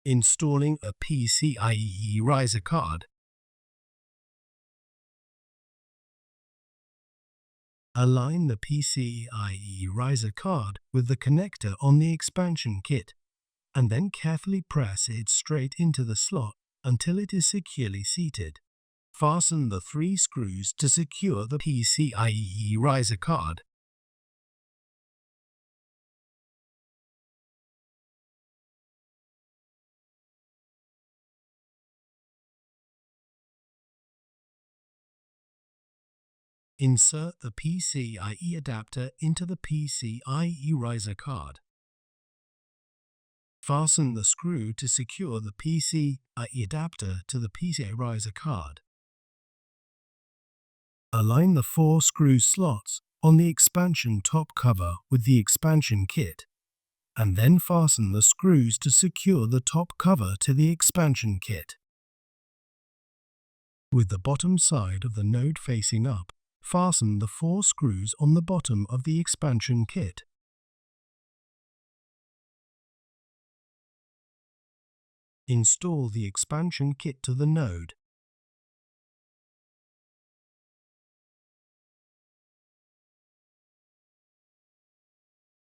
Installing a PCIe riser card. Align the PCIe riser card with the connector on the expansion kit, and then carefully press it straight into the slot until it is securely seated. Fasten the 3 screws to secure the PCIe riser card. Insert the PCIe adapter into the PCIe riser card. Fasten the screw to secure the PCIe adapter to the PCIe riser card. Align the 4 screw slots on the expansion top cover with the expansion kit, and then fasten the screws to secure the top cover to the expansion kit. With the bottom side of the node facing up, fasten the 4 screws on the bottom of the expansion kit. Install the expansion kit to the node.